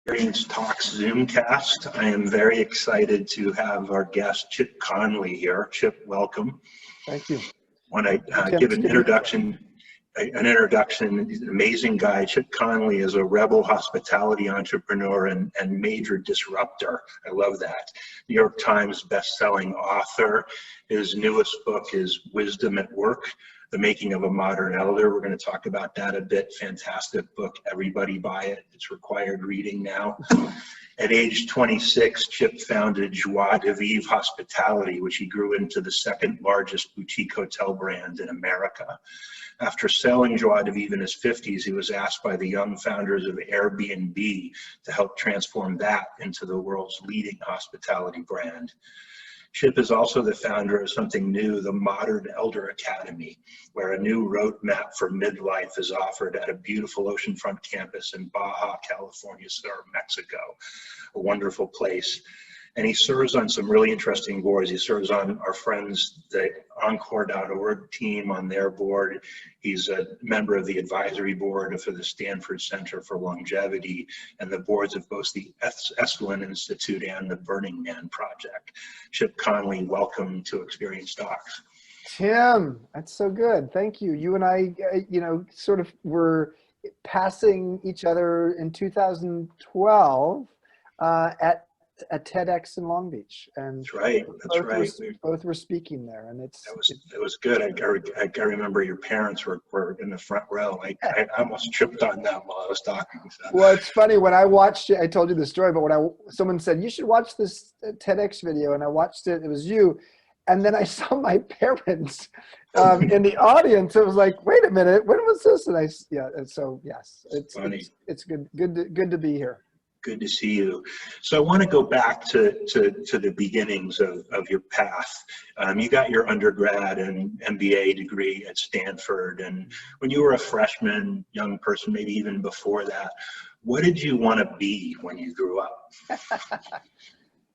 Experience Talks Zoomcast. I am very excited to have our guest Chip Conley here. Chip, welcome. Thank you. Want to give an introduction. He's an amazing guy. Chip Conley is a rebel hospitality entrepreneur and major disruptor. I love that. New York Times best-selling author. His newest book is Wisdom at Work, The Making of a Modern Elder. We're going to talk about that a bit. Fantastic book. Everybody buy it. It's required reading now. At age 26, Chip founded Joie de Vivre Hospitality, which he grew into the second largest boutique hotel brand in America. After selling Joie de Vivre in his 50s, he was asked by the young founders of Airbnb to help transform that into the world's leading hospitality brand. Chip is also the founder of something new, the Modern Elder Academy, where a new roadmap for midlife is offered at a beautiful oceanfront campus in Baja, California, Mexico, a wonderful place. And he serves on some really interesting boards. He serves on our friends, the Encore.org team, on their board. He's a member of the advisory board for the Stanford Center for Longevity and the boards of both the Esalen Institute and the Burning Man Project. Chip Conley, welcome to Experience Talks. Tim, that's so good. Thank you. You and I, sort of were passing each other in 2012 at TEDx in Long Beach, and that's right. Both were speaking there, and it was good. I remember your parents were in the front row. I almost tripped on them while I was talking. So. Well, it's funny when I watched it. I told you the story, but when someone said you should watch this TEDx video, and I watched it. It was you, and then I saw my parents in the audience. It was like, wait a minute, when was this? And so yes, it's funny. It's good to be here. Good to see you. So I want to go back to the beginnings of your path. You got your undergrad and MBA degree at Stanford. And when you were a freshman, young person, maybe even before that, what did you want to be when you grew up?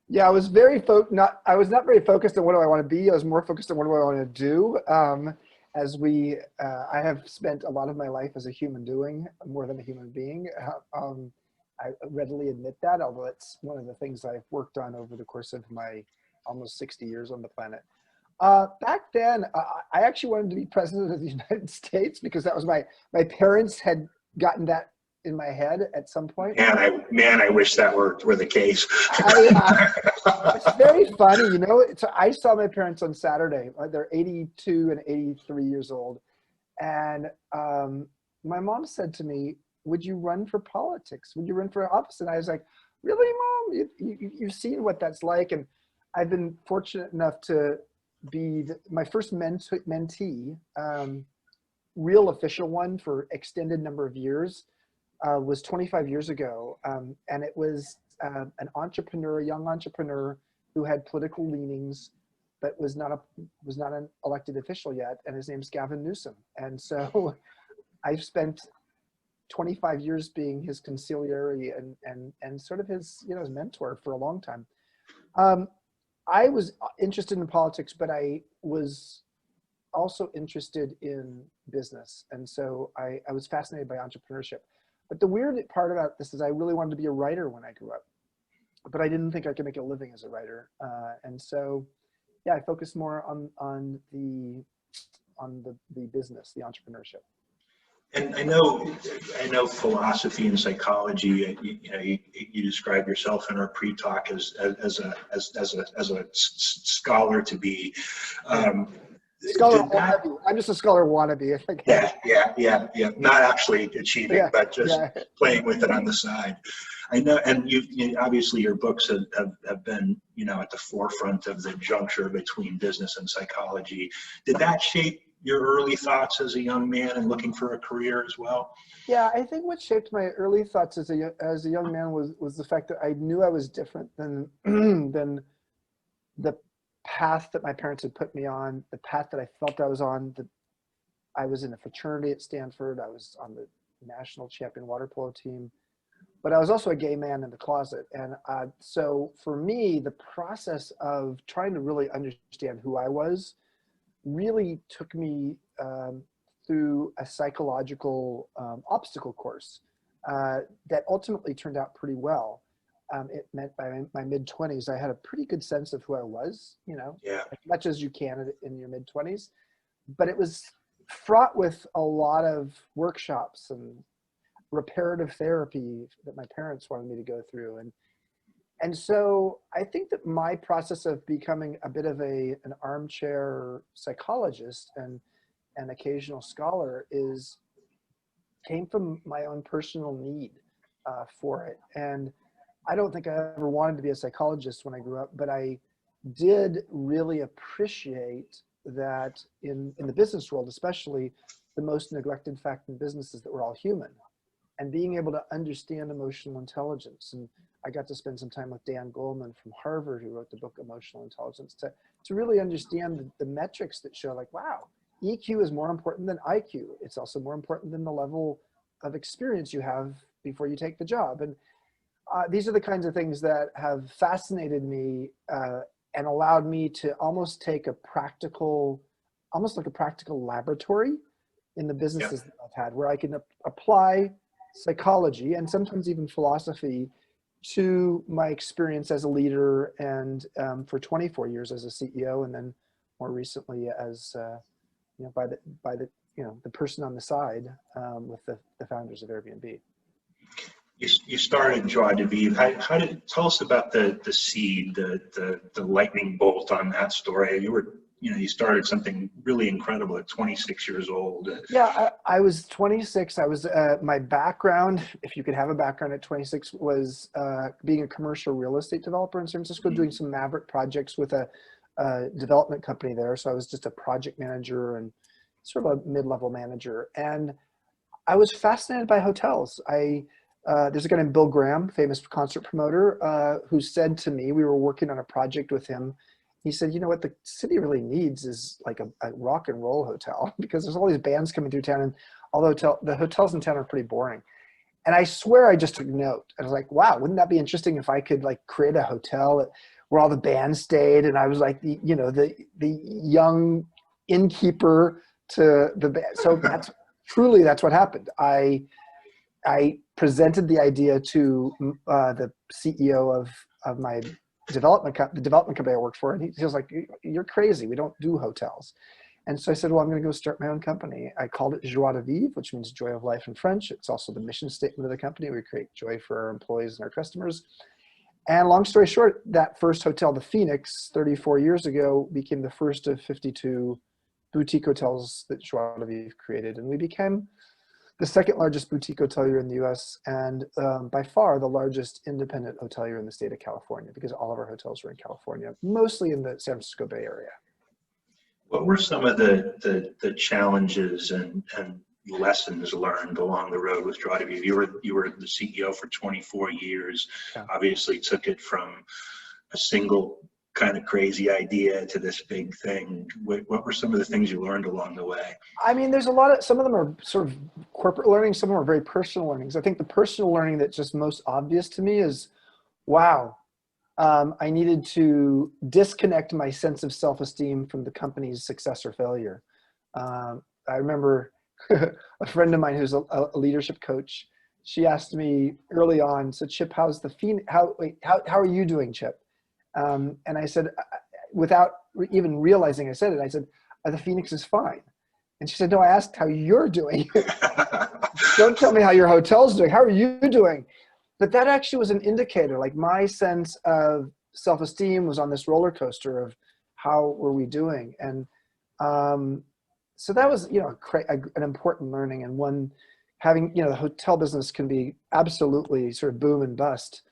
Yeah, I was I was not very focused on what do I want to be. I was more focused on what do I want to do. I have spent a lot of my life as a human doing more than a human being. I readily admit that, although it's one of the things I've worked on over the course of my almost 60 years on the planet. Back then, I actually wanted to be president of the United States because that was my parents had gotten that in my head at some point. I wish that were the case. It's very funny, So I saw my parents on Saturday. They're 82 and 83 years old. And my mom said to me, would you run for politics? Would you run for office? And I was like, really, Mom? You've seen what that's like. And I've been fortunate enough to be my first mentee, real official one for extended number of years, was 25 years ago. And it was an entrepreneur, a young entrepreneur who had political leanings, but was not an elected official yet. And his name's Gavin Newsom. And so I've spent 25 years being his consigliere and sort of his his mentor for a long time. I was interested in politics, but I was also interested in business, and so I was fascinated by entrepreneurship. But the weird part about this is I really wanted to be a writer when I grew up, but I didn't think I could make a living as a writer, and so yeah, I focused more on the business, the entrepreneurship. And I know philosophy and psychology. You describe yourself in our pre-talk as a scholar to be. Scholar wannabe. I'm just a scholar wannabe. I think. Yeah. Not actually achieving, but just playing with it on the side. I know, and obviously your books have been at the forefront of the juncture between business and psychology. Did that shape your early thoughts as a young man and looking for a career as well? Yeah, I think what shaped my early thoughts as a young man was the fact that I knew I was different than than the path that my parents had put me on, the path that I felt I was on. I was in a fraternity at Stanford. I was on the national champion water polo team, but I was also a gay man in the closet. And so for me, the process of trying to really understand who I was really took me through a psychological obstacle course. that ultimately turned out pretty well. It meant by my mid-20s, I had a pretty good sense of who I was, you know, Yeah. as much as you can in your mid-20s. But it was fraught with a lot of workshops and reparative therapy that my parents wanted me to go through. And so I think that my process of becoming a bit of an armchair psychologist and an occasional scholar came from my own personal need for it. And I don't think I ever wanted to be a psychologist when I grew up, but I did really appreciate that in the business world, especially, the most neglected fact in business is that we're all human. And being able to understand emotional intelligence. And I got to spend some time with Dan Goleman from Harvard, who wrote the book Emotional Intelligence, to really understand the metrics that show, like, wow, EQ is more important than IQ. It's also more important than the level of experience you have before you take the job. And these are the kinds of things that have fascinated me and allowed me to almost take almost like a practical laboratory in the businesses that I've had, where I can apply psychology and sometimes even philosophy to my experience as a leader, and for 24 years as a CEO, and then more recently as by the the person on the side with the founders of Airbnb. You started Joie de Vivre. How did, tell us about the seed, the lightning bolt on that story? You started something really incredible at 26 years old. Yeah, I was 26. I was my background, if you could have a background at 26, was being a commercial real estate developer in San Francisco, doing some maverick projects with a development company there. So I was just a project manager and sort of a mid-level manager. And I was fascinated by hotels. There's a guy named Bill Graham, famous concert promoter, who said to me, we were working on a project with him. He said, you know what the city really needs is like a rock and roll hotel, because there's all these bands coming through town, and all the hotels in town are pretty boring. And I swear I just took note. I was like, wow, wouldn't that be interesting if I could like create a hotel where all the bands stayed, and I was like the young innkeeper to the band. So that's what happened. I presented the idea to the CEO of my development company I worked for, and he was like, "You're crazy. We don't do hotels." And so I said, "Well, I'm going to go start my own company." I called it Joie de Vivre, which means joy of life in French. It's also the mission statement of the company. We create joy for our employees and our customers. And long story short, that first hotel, the Phoenix, 34 years ago, became the first of 52 boutique hotels that Joie de Vivre created, and we became the second largest boutique hotelier in the U.S. and by far the largest independent hotelier in the state of California, because all of our hotels were in California, mostly in the San Francisco Bay Area. What were some of the challenges and lessons learned along the road with Joie de Vivre? You were the CEO for 24 years. Yeah. Obviously took it from a single kind of crazy idea to this big thing. What were some of the things you learned along the way? I mean, there's some of them are sort of corporate learning, some of them are very personal learnings. I think the personal learning that's just most obvious to me is, wow, I needed to disconnect my sense of self-esteem from the company's success or failure. I remember a friend of mine who's a leadership coach, she asked me early on, so Chip, how's the Phoenix, how are you doing, Chip? And I said, without even realizing I said it, I said, the Phoenix is fine. And she said, no, I asked how you're doing. Don't tell me how your hotel's doing. How are you doing? But that actually was an indicator. Like, my sense of self-esteem was on this roller coaster of how were we doing. And so that was, an important learning, and one having, the hotel business can be absolutely sort of boom and bust.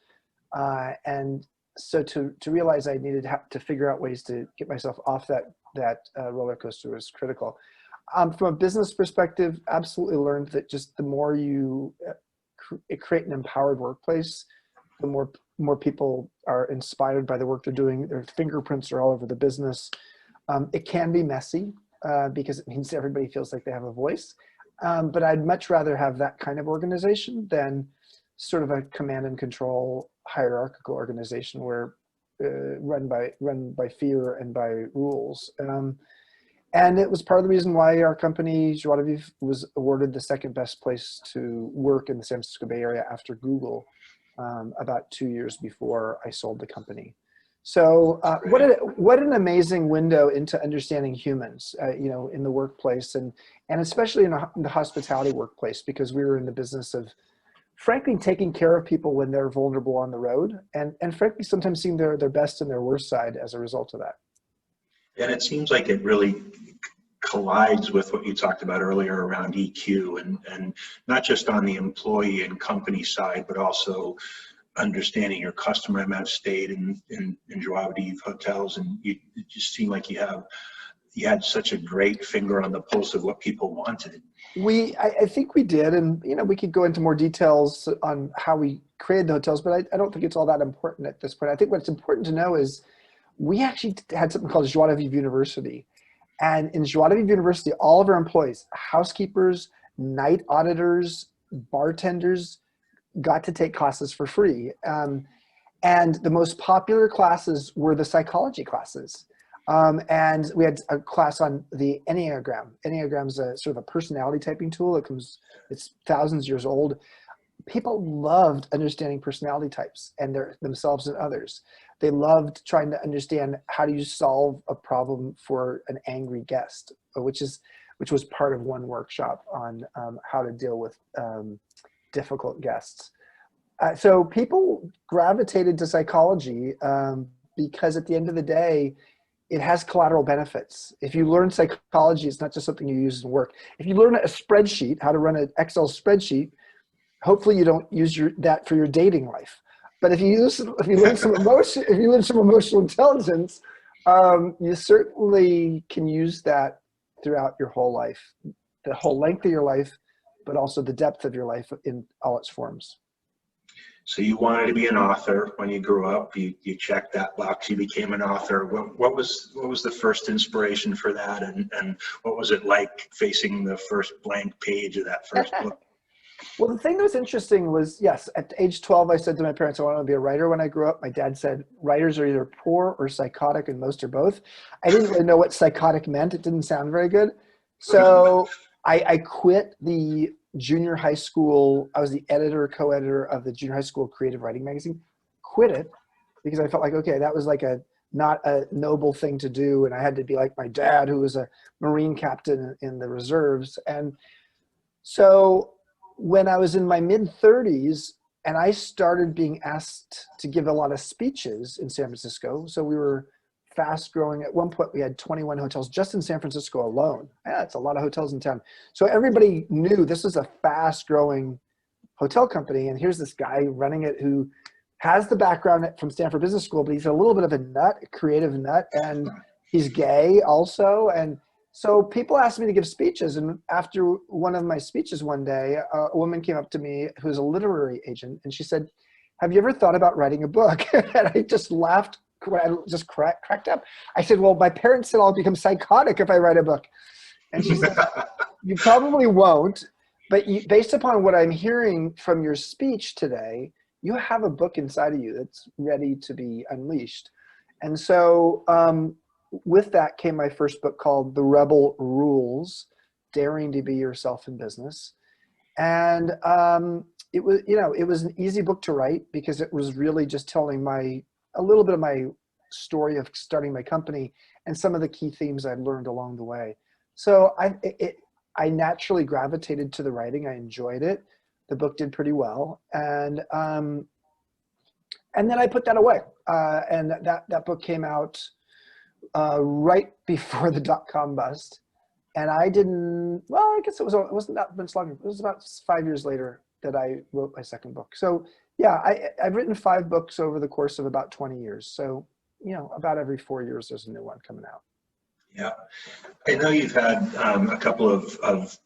And so to realize I needed to figure out ways to get myself off that roller coaster was critical. From a business perspective, absolutely learned that just the more you create an empowered workplace, the more people are inspired by the work they're doing. Their fingerprints are all over the business. It can be messy because it means everybody feels like they have a voice. But I'd much rather have that kind of organization than sort of a command and control hierarchical organization where run by fear and by rules. And it was part of the reason why our company, Joie de Vivre, was awarded the second best place to work in the San Francisco Bay Area after Google, about 2 years before I sold the company. So what an amazing window into understanding humans, you know, in the workplace, and especially in the hospitality workplace, because we were in the business of, frankly, taking care of people when they're vulnerable on the road, and frankly, sometimes seeing their best and their worst side as a result of that. And it seems like it really collides with what you talked about earlier around EQ, and not just on the employee and company side, but also understanding your customer. I mean, I've stayed in Joie de Vivre hotels, and it just seemed like you had such a great finger on the pulse of what people wanted. I think we did, and you know, we could go into more details on how we created the hotels, but I don't think it's all that important at this point. I think what's important to know is we actually had something called Joie de Vivre University. And in Joie de Vivre University, all of our employees, housekeepers, night auditors, bartenders, got to take classes for free. And the most popular classes were the psychology classes. And we had a class on the Enneagram. Enneagram is a sort of a personality typing tool. It's thousands of years old. People loved understanding personality types and themselves and others. They loved trying to understand, how do you solve a problem for an angry guest, which was part of one workshop on how to deal with difficult guests. So people gravitated to psychology because at the end of the day, it has collateral benefits. If you learn psychology, it's not just something you use in work. If you learn a spreadsheet, how to run an Excel spreadsheet, hopefully you don't use that for your dating life. But if you learn some emotional intelligence, you certainly can use that throughout your whole life, the whole length of your life, but also the depth of your life in all its forms. So you wanted to be an author when you grew up. You checked that box. You became an author. What was the first inspiration for that, and what was it like facing the first blank page of that first book? Well, the thing that was interesting was, yes, at age 12, I said to my parents, I wanted to be a writer when I grew up. My dad said, writers are either poor or psychotic, and most are both. I didn't really know what psychotic meant. It didn't sound very good. So I quit the junior high school. I was the editor, co-editor of the junior high school creative writing magazine. Quit it because I felt like, okay, that was like not a noble thing to do. And I had to be like my dad, who was a Marine captain in the reserves. And so when I was in my mid-30s and I started being asked to give a lot of speeches in San Francisco, so we were fast growing. At one point we had 21 hotels just in San Francisco alone. Yeah, it's a lot of hotels in town. So everybody knew this is a fast growing hotel company, and here's this guy running it who has the background from Stanford Business School, but he's a little bit of a nut, a creative nut, and he's gay also. And so people asked me to give speeches, and after one of my speeches one day, a woman came up to me who's a literary agent, and she said, have you ever thought about writing a book? And I just laughed, I just cracked up. I said, well, my parents said I'll become psychotic if I write a book. And she said, you probably won't, but based upon what I'm hearing from your speech today, you have a book inside of you that's ready to be unleashed. And so with that came my first book called The Rebel Rules, Daring to Be Yourself in Business. And it was an easy book to write because it was really just telling a little bit of my story of starting my company and some of the key themes I've learned along the way. So I naturally gravitated to the writing. I enjoyed it. The book did pretty well. And then I put that away. And that book came out right before the dot-com bust. And I guess it wasn't that much longer. It was about 5 years later that I wrote my second book. So yeah, I've written 5 books over the course of about 20 years. So, about every 4 years, there's a new one coming out. Yeah. I know you've had a couple of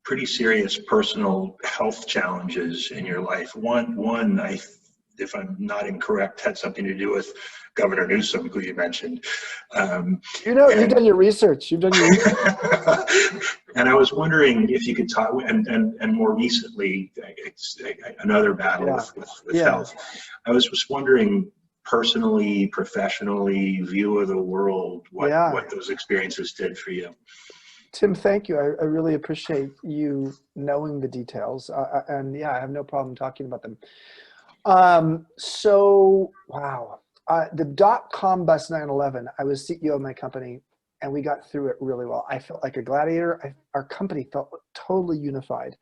pretty serious personal health challenges in your life. One, if I'm not incorrect, had something to do with Governor Newsom, who you mentioned. You've done your research. You've done your research. And I was wondering if you could talk, and more recently, it's another battle with health. I was just wondering personally, professionally, view of the world, Yeah. what those experiences did for you. Tim, thank you. I really appreciate you knowing the details. And yeah, I have no problem talking about them. So, wow. The dot-com bust 9/11, I was CEO of my company, and we got through it really well. I felt like a gladiator. Our company felt totally unified,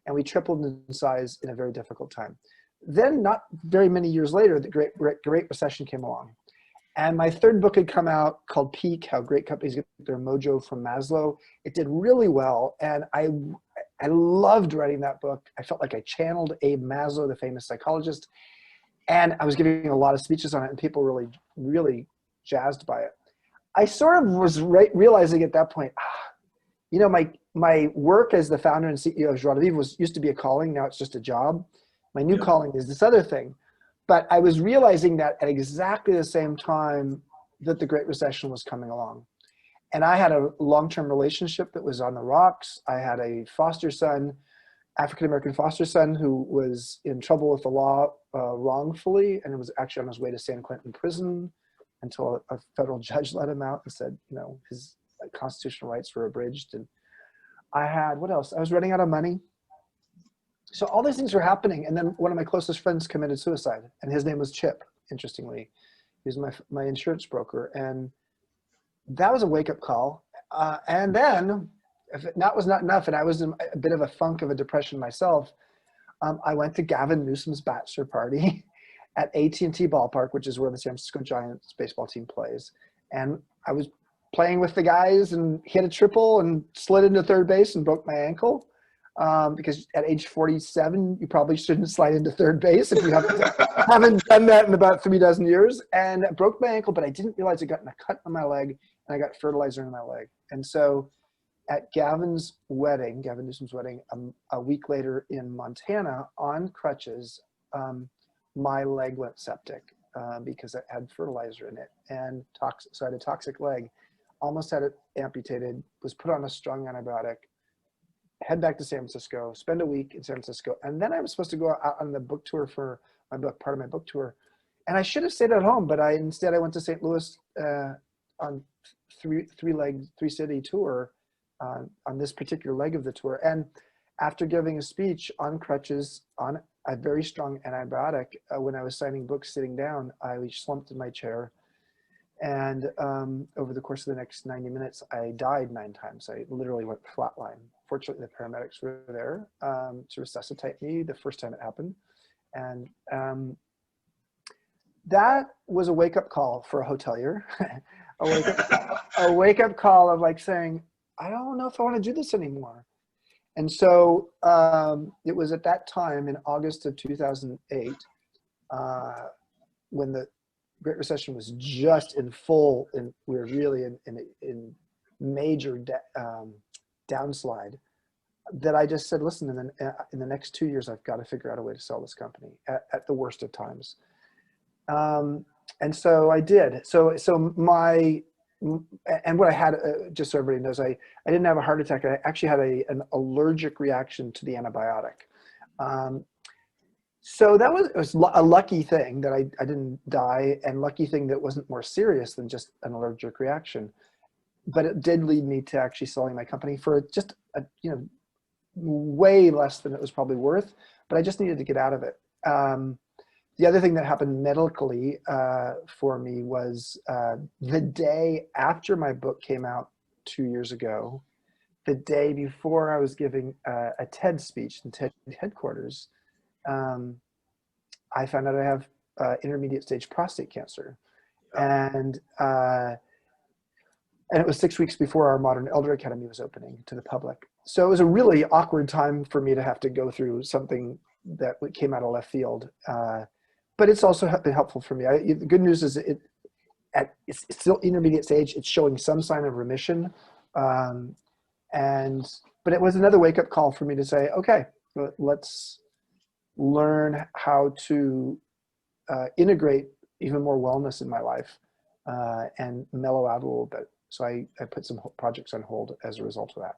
and we tripled in size in a very difficult time. Then, not very many years later, the Great Recession came along. And my third book had come out called Peak, How Great Companies Get Their Mojo from Maslow. It did really well, and I loved writing that book. I felt like I channeled Abe Maslow, the famous psychologist, and I was giving a lot of speeches on it, and people really, really jazzed by it. I sort of was realizing at that point, you know, my work as the founder and CEO of Joie de Vivre used to be a calling. Now it's just a job. My new calling is this other thing. But I was realizing that at exactly the same time that the Great Recession was coming along. And I had a long-term relationship that was on the rocks. I had a foster son, African-American foster son, who was in trouble with the law wrongfully, and was actually on his way to San Quentin prison until a federal judge let him out and said, you know, his constitutional rights were abridged. And I had, what else? I was running out of money. So all these things were happening, and then one of my closest friends committed suicide, and his name was Chip, interestingly. He was my insurance broker, and that was a wake-up call. And then, if that was not enough, and I was in a bit of a funk of a depression myself, I went to Gavin Newsom's bachelor party at AT&T Ballpark, which is where the San Francisco Giants baseball team plays. And I was playing with the guys and hit a triple and slid into third base and broke my ankle. Because at age 47, you probably shouldn't slide into third base if you haven't done that in about 3 dozen years. And I broke my ankle, but I didn't realize I got a cut on my leg, and I got fertilizer in my leg. And so at Gavin's wedding, Gavin Newsom's wedding, a week later in Montana, on crutches, my leg went septic because it had fertilizer in it, and so I had a toxic leg, almost had it amputated, was put on a strong antibiotic, head back to San Francisco, spend a week in San Francisco. And then I was supposed to go out on the book tour for my book, part of my book tour. And I should have stayed at home, but instead I went to St. Louis on three-city tour on this particular leg of the tour. And after giving a speech on crutches, on a very strong antibiotic, when I was signing books sitting down, I slumped in my chair. And over the course of the next 90 minutes, I died 9 times. I literally went flatline. Fortunately, the paramedics were there to resuscitate me the first time it happened. And that was a wake-up call for a hotelier. a wake-up call of like saying, I don't know if I want to do this anymore. And so it was at that time in August of 2008 when the Great Recession was just in full, and we were really in major downslide, that I just said, listen, in the next 2 years, I've got to figure out a way to sell this company at the worst of times. And so I did. So what I had, just so everybody knows, I didn't have a heart attack. I actually had an allergic reaction to the antibiotic. So that was a lucky thing that I didn't die, and lucky thing that wasn't more serious than just an allergic reaction. But it did lead me to actually selling my company for just way less than it was probably worth. But I just needed to get out of it. The other thing that happened medically for me was the day after my book came out 2 years ago, the day before I was giving a TED speech in TED headquarters, I found out I have intermediate stage prostate cancer. And it was 6 weeks before our Modern Elder Academy was opening to the public. So it was a really awkward time for me to have to go through something that came out of left field. But it's also been helpful for me. The good news is it's still intermediate stage. It's showing some sign of remission. But it was another wake-up call for me to say, okay, let's learn how to integrate even more wellness in my life and mellow out a little bit. So I put some projects on hold as a result of that.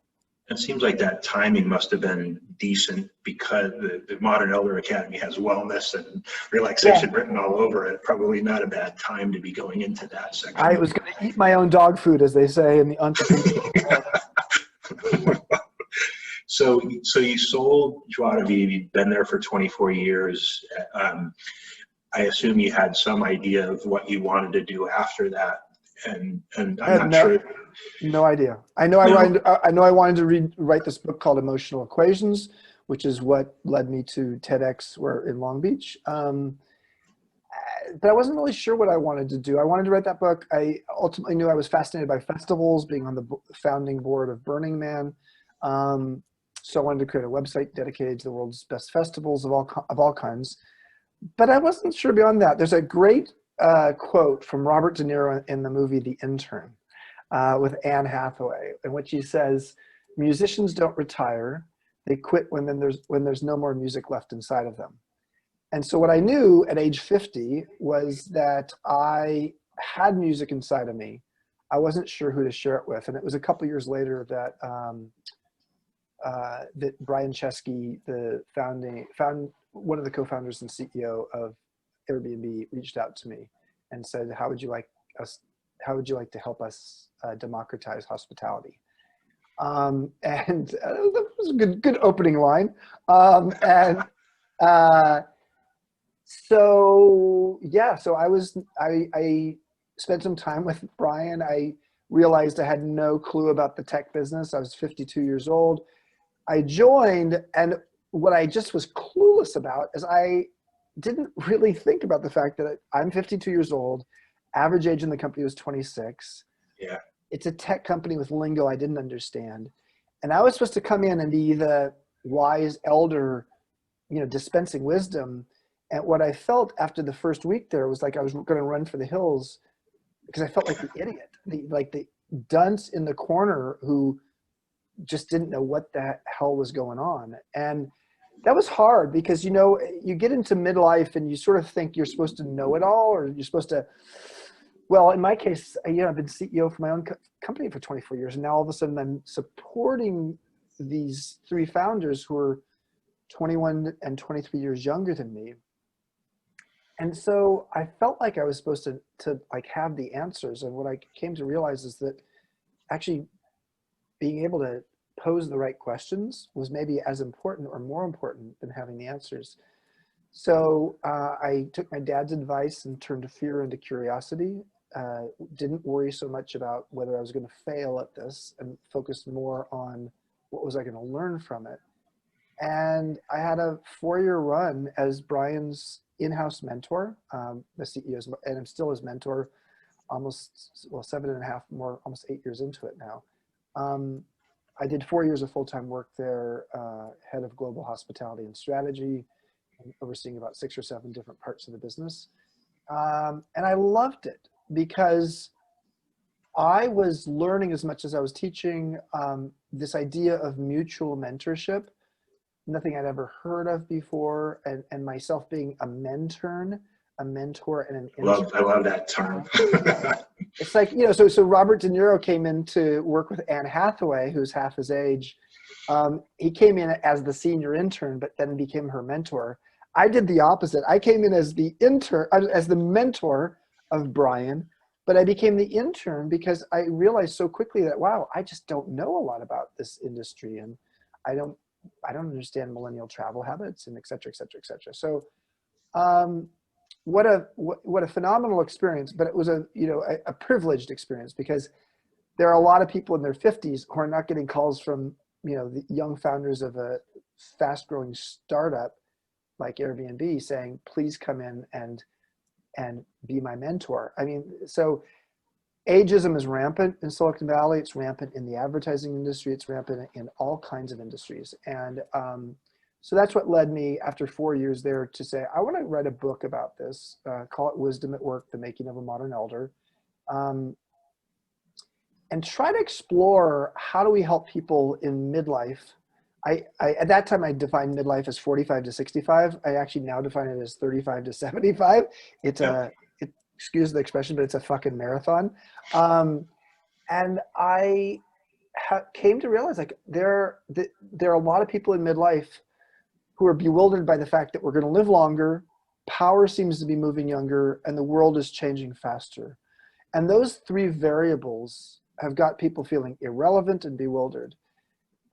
It seems like that timing must have been decent because the Modern Elder Academy has wellness and relaxation written all over it. Probably not a bad time to be going into that section. I was going to eat my own dog food, as they say in the Untitled Chapter. So you sold Joie de Vivre. You'd been there for 24 years. I assume you had some idea of what you wanted to do after that, and I'm not sure. No idea. I know I wanted to write this book called Emotional Equations, which is what led me to TEDx in Long Beach. But I wasn't really sure what I wanted to do. I wanted to write that book. I ultimately knew I was fascinated by festivals, being on the founding board of Burning Man. So I wanted to create a website dedicated to the world's best festivals of all kinds. But I wasn't sure beyond that. There's a great quote from Robert De Niro in the movie The Intern with Anne Hathaway, in which he says, "Musicians don't retire; they quit when there's no more music left inside of them." And so what I knew at age 50 was that I had music inside of me. I wasn't sure who to share it with, and it was a couple years later that that Brian Chesky, one of the co-founders and CEO of Airbnb, reached out to me and said, how would you like to help us democratize hospitality? And that was a good opening line. So I spent some time with Brian. I realized I had no clue about the tech business. I was 52 years old. I joined, and what I just was clueless about is I didn't really think about the fact that I'm 52 years old. Average age in the company was 26. Yeah. It's a tech company with lingo I didn't understand. And I was supposed to come in and be the wise elder, dispensing wisdom. And what I felt after the first week there was like I was going to run for the hills, because I felt like the idiot, the dunce in the corner who just didn't know what the hell was going on. And that was hard because, you get into midlife and you sort of think you're supposed to know it all, or you're supposed to, well, in my case, I've been CEO for my own company for 24 years. And now all of a sudden I'm supporting these three founders who are 21 and 23 years younger than me. And so I felt like I was supposed to have the answers. And what I came to realize is that actually being able to pose the right questions was maybe as important or more important than having the answers. So I took my dad's advice and turned fear into curiosity. Didn't worry so much about whether I was going to fail at this, and focused more on what was I going to learn from it. And I had a 4-year run as Brian's in-house mentor, the CEO, and I'm still his mentor, almost 7.5 more, almost 8 years into it now. I did 4 years of full-time work there, head of global hospitality and strategy, and overseeing about 6 or 7 different parts of the business. And I loved it because I was learning as much as I was teaching, this idea of mutual mentorship, nothing I'd ever heard of before, and myself being a mentor and an intern. I love that term. It's like, so Robert De Niro came in to work with Anne Hathaway, who's half his age. He came in as the senior intern, but then became her mentor. I did the opposite. I came in as the mentor of Brian, but I became the intern because I realized so quickly that, wow, I just don't know a lot about this industry, and I don't understand millennial travel habits, and et cetera, et cetera, et cetera. So, what a phenomenal experience, but it was a privileged experience, because there are a lot of people in their 50s who are not getting calls from, the young founders of a fast growing startup like Airbnb saying, please come in and be my mentor. I mean, so ageism is rampant in Silicon Valley. It's rampant in the advertising industry. It's rampant in all kinds of industries. And so that's what led me, after 4 years there, to say, I want to write a book about this, call it Wisdom at Work, The Making of a Modern Elder, and try to explore how do we help people in midlife. I at that time, I defined midlife as 45 to 65. I actually now define it as 35 to 75. Excuse the expression, but it's a fucking marathon. And I came to realize like there are a lot of people in midlife who are bewildered by the fact that we're going to live longer, power seems to be moving younger, and the world is changing faster. And those three variables have got people feeling irrelevant and bewildered.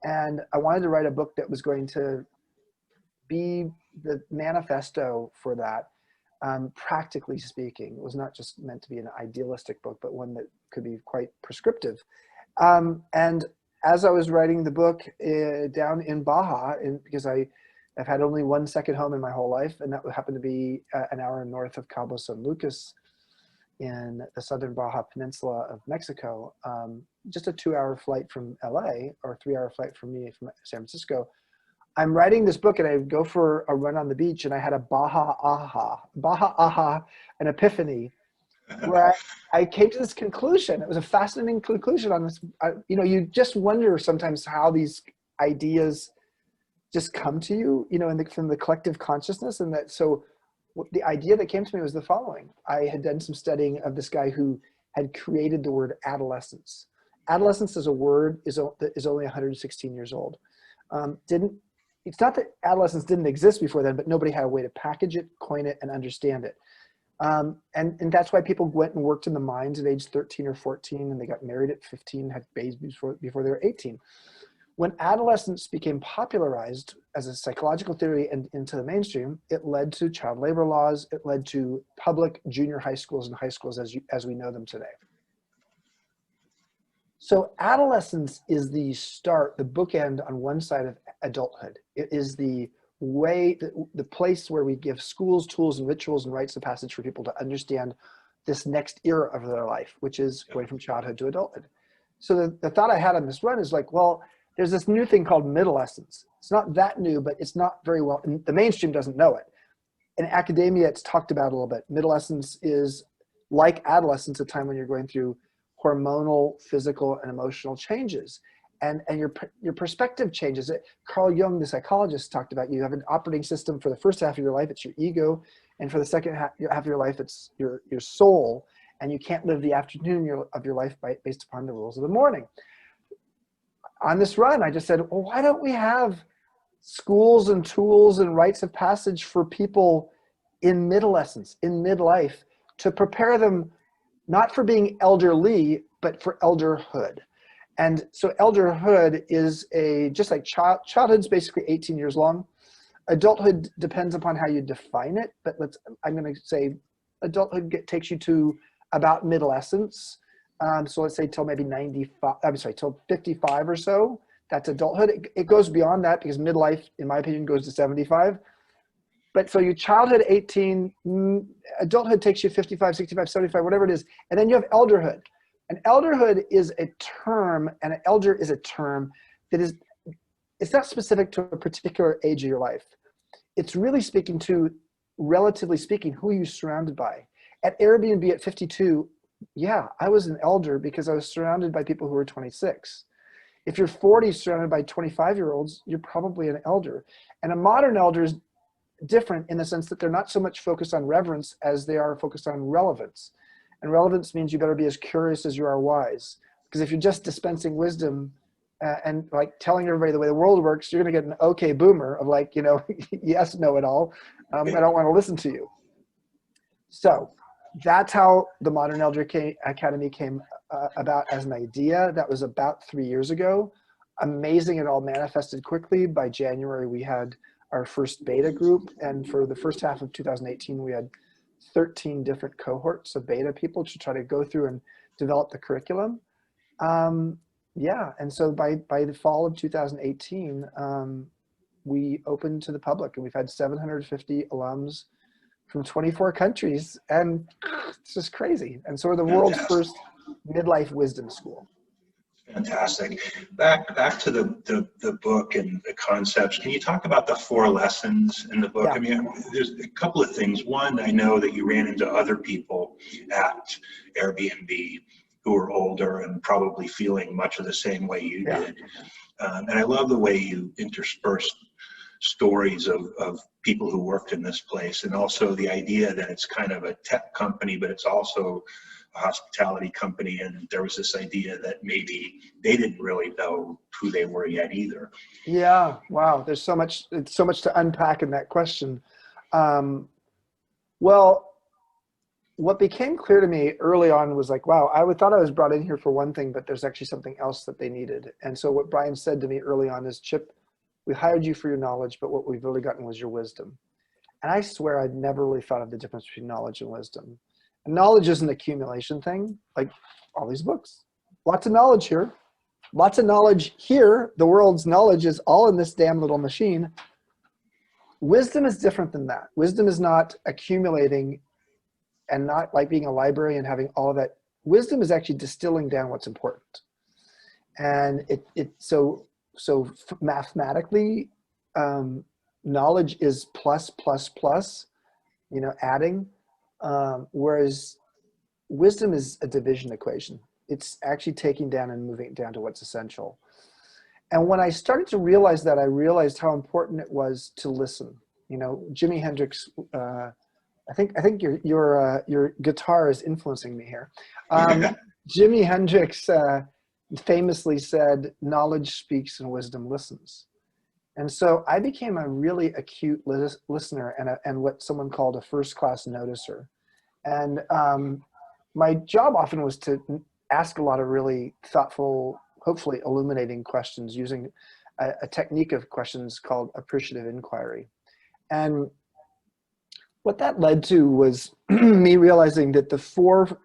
And I wanted to write a book that was going to be the manifesto for that, practically speaking. It was not just meant to be an idealistic book, but one that could be quite prescriptive. And as I was writing the book down in Baja, because I've had only one second home in my whole life, and that happened to be an hour north of Cabo San Lucas in the southern Baja Peninsula of Mexico, just a 2-hour flight from LA, or 3-hour flight from me from San Francisco. I'm writing this book and I go for a run on the beach, and I had a Baja aha, an epiphany, where I came to this conclusion. It was a fascinating conclusion on this. You just wonder sometimes how these ideas just come to you, from the collective consciousness. And that, so the idea that came to me was the following. I had done some studying of this guy who had created the word adolescence. Adolescence as a word is only 116 years old. It's not that adolescence didn't exist before then, but nobody had a way to package it, coin it, and understand it. And that's why people went and worked in the mines at age 13 or 14, and they got married at 15, had babies before they were 18. When adolescence became popularized as a psychological theory and into the mainstream, it led to child labor laws. It led to public junior high schools and high schools as we know them today. So adolescence is the start, the bookend on one side of adulthood. It is the way, the place where we give schools, tools, and rituals and rites of passage for people to understand this next era of their life, which is going from childhood to adulthood. So the thought I had on this run is like, well, there's this new thing called middlescence. It's not that new, but it's not very well, and the mainstream doesn't know it. In academia, it's talked about a little bit. Middlescence is like adolescence, a time when you're going through hormonal, physical, and emotional changes. And your perspective changes. Carl Jung, the psychologist, talked about you have an operating system for the first half of your life, it's your ego. And for the second half of your life, it's your soul. And you can't live the afternoon of your life based upon the rules of the morning. On this run, I just said, well, why don't we have schools and tools and rites of passage for people in middlescence, in midlife, to prepare them not for being elderly, but for elderhood. And so elderhood is just like childhood's basically 18 years long. Adulthood depends upon how you define it, but I'm going to say adulthood takes you to about middlescence. So let's say till maybe till 55 or so, that's adulthood. It goes beyond that because midlife, in my opinion, goes to 75. But so your childhood 18, adulthood takes you 55, 65, 75, whatever it is. And then you have elderhood. And elderhood is a term, and an elder is a term that it's not specific to a particular age of your life. It's really speaking to, relatively speaking, who you're surrounded by. At Airbnb at 52, yeah, I was an elder because I was surrounded by people who were 26. If you're 40 surrounded by 25-year-olds, you're probably an elder. And a modern elder is different in the sense that they're not so much focused on reverence as they are focused on relevance. And relevance means you better be as curious as you are wise. Because if you're just dispensing wisdom and like telling everybody the way the world works, you're going to get an okay boomer of like, yes, know it all. I don't want to listen to you. So that's how the Modern Elder Academy came about as an idea. That was about 3 years ago. Amazing, it all manifested quickly. By January, we had our first beta group. And for the first half of 2018, we had 13 different cohorts of beta people to try to go through and develop the curriculum. And so by the fall of 2018, we opened to the public, and we've had 750 alums from 24 countries, and it's just crazy. And so we're the world's first midlife wisdom school. Fantastic. Back to the book and the concepts. Can you talk about the 4 lessons in the book? Yeah. I mean, there's a couple of things. One, I know that you ran into other people at Airbnb who were older and probably feeling much of the same way you did. And I love the way you interspersed stories of people who worked in this place, and also the idea that it's kind of a tech company, but it's also a hospitality company, and there was this idea that maybe they didn't really know who they were yet either. Yeah. Wow. There's so much, it's so much to unpack in that question. Well, what became clear to me early on was like, wow, thought I was brought in here for one thing, but there's actually something else that they needed. And so what Brian said to me early on is, Chip, we hired you for your knowledge, but what we've really gotten was your wisdom. And I swear I'd never really thought of the difference between knowledge and wisdom. And knowledge is an accumulation thing, like all these books. Lots of knowledge here. Lots of knowledge here. The world's knowledge is all in this damn little machine. Wisdom is different than that. Wisdom is not accumulating and not like being a library and having all of that. Wisdom is actually distilling down what's important. And so mathematically, knowledge is plus, adding, whereas wisdom is a division equation. It's actually taking down and moving it down to what's essential. And when I started to realize that, I realized how important it was to listen. Jimi Hendrix, I think your guitar is influencing me here. Jimi Hendrix famously said, knowledge speaks and wisdom listens. And so I became a really acute listener and what someone called a first-class noticer. And my job often was to ask a lot of really thoughtful, hopefully illuminating questions using a technique of questions called appreciative inquiry. And what that led to was me realizing that the 4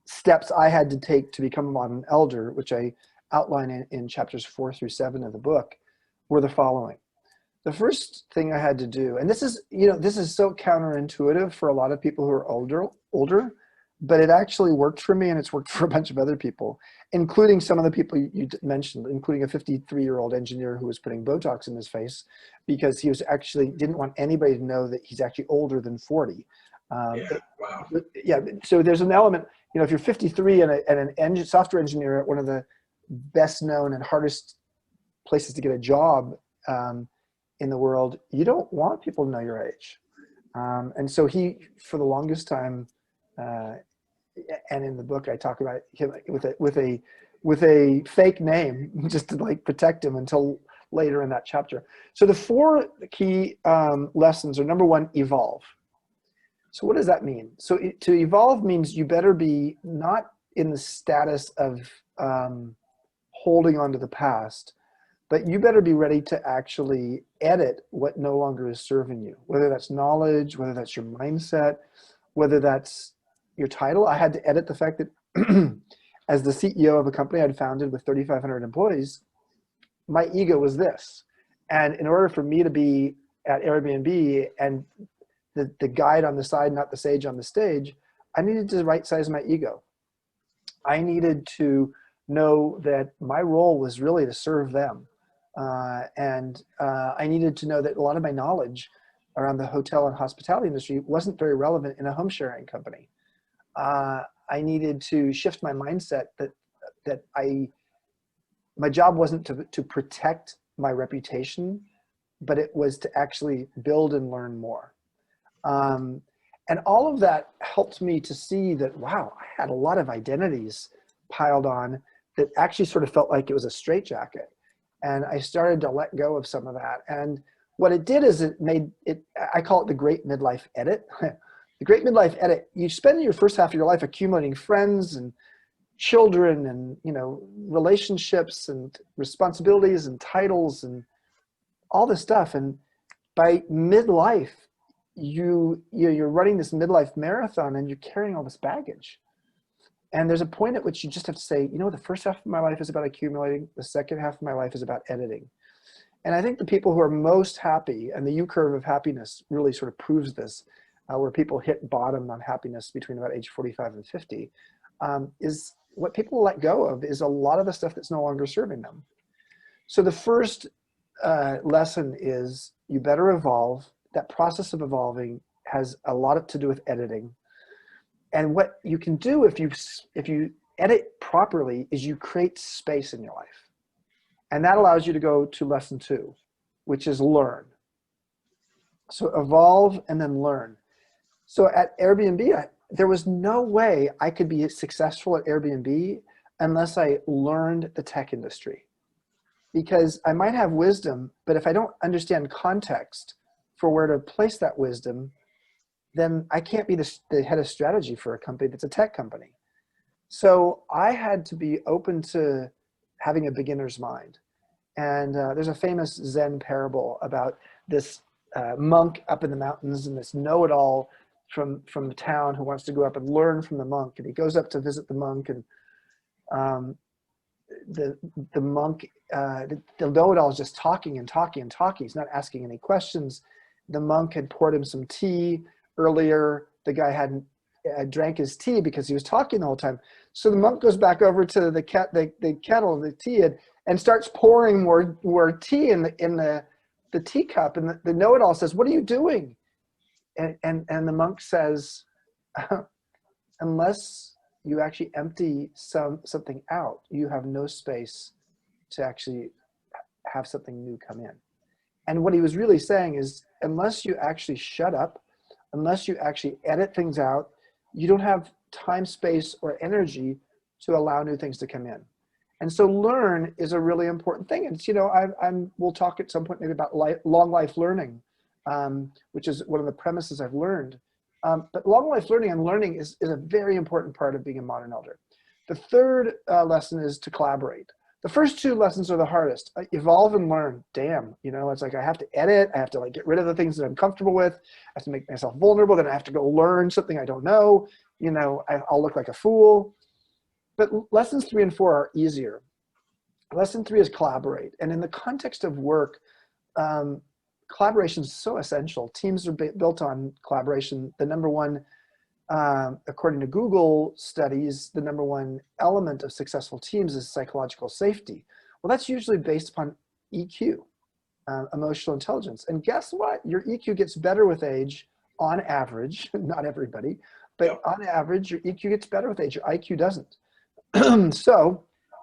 steps I had to take to become a modern elder, which I outline in chapters 4 through 7 of the book, were the following. The first thing I had to do, and this is so counterintuitive for a lot of people who are older, but it actually worked for me, and it's worked for a bunch of other people, including some of the people you mentioned, including a 53-year-old engineer who was putting Botox in his face because he was actually didn't want anybody to know that he's actually older than 40. Wow. Yeah. So there's an element, if you're 53 and an software engineer at one of the best known and hardest places to get a job in the world, you don't want people to know your age. And so he, for the longest time, and in the book I talk about him with a fake name just to like protect him until later in that chapter. So the 4 key lessons are: number 1, evolve. So what does that mean? So to evolve means you better be not in the status of holding on to the past, but you better be ready to actually edit what no longer is serving you, whether that's knowledge, whether that's your mindset, whether that's your title. I had to edit the fact that as the CEO of a company I'd founded with 3,500 employees, my ego was this. And in order for me to be at Airbnb and the guide on the side, not the sage on the stage, I needed to right size my ego. I needed to know that my role was really to serve them. And I needed to know that a lot of my knowledge around the hotel and hospitality industry wasn't very relevant in a home sharing company. I needed to shift my mindset that my job wasn't to protect my reputation, but it was to actually build and learn more. And all of that helped me to see that, wow, I had a lot of identities piled on that actually sort of felt like it was a straitjacket. And I started to let go of some of that. And what it did is it made it, I call it the great midlife edit. The great midlife edit, you spend your first half of your life accumulating friends and children and, relationships and responsibilities and titles and all this stuff. And by midlife, you're running this midlife marathon and you're carrying all this baggage. And there's a point at which you just have to say, the first half of my life is about accumulating. The second half of my life is about editing. And I think the people who are most happy, and the U-curve of happiness really sort of proves this, where people hit bottom on happiness between about age 45 and 50, is what people let go of is a lot of the stuff that's no longer serving them. So the first lesson is you better evolve. That process of evolving has a lot to do with editing. And what you can do if you edit properly is you create space in your life. And that allows you to go to lesson 2, which is learn. So evolve and then learn. So at Airbnb, there was no way I could be successful at Airbnb unless I learned the tech industry. Because I might have wisdom, but if I don't understand context for where to place that wisdom, then I can't be the head of strategy for a company that's a tech company. So I had to be open to having a beginner's mind. And there's a famous Zen parable about this monk up in the mountains and this know-it-all from the town who wants to go up and learn from the monk. And he goes up to visit the monk, and the monk, the know-it-all is just talking and talking and talking. He's not asking any questions. The monk had poured him some tea earlier. The guy hadn't drank his tea because he was talking the whole time. So the monk goes back over to the kettle, the tea, and starts pouring more tea in the teacup. And the know-it-all says, "What are you doing?" And the monk says, "Unless you actually empty something out, you have no space to actually have something new come in." And what he was really saying is, unless you actually shut up, unless you actually edit things out, you don't have time, space, or energy to allow new things to come in. And so learn is a really important thing. And it's, we'll talk at some point maybe about long life learning, which is one of the premises I've learned. But long life learning and learning is a very important part of being a modern elder. The third lesson is to collaborate. The first two lessons are the hardest. Evolve and learn. Damn, it's like I have to edit. I have to get rid of the things that I'm comfortable with. I have to make myself vulnerable. Then I have to go learn something I don't know. I'll look like a fool. But lessons 3 and 4 are easier. Lesson 3 is collaborate. And in the context of work, collaboration is so essential. Teams are built on collaboration. The number one, according to Google studies, the number one element of successful teams is psychological safety. Well, that's usually based upon EQ, emotional intelligence. And guess what? Your EQ gets better with age on average, not everybody, but on average, your EQ gets better with age. Your IQ doesn't. So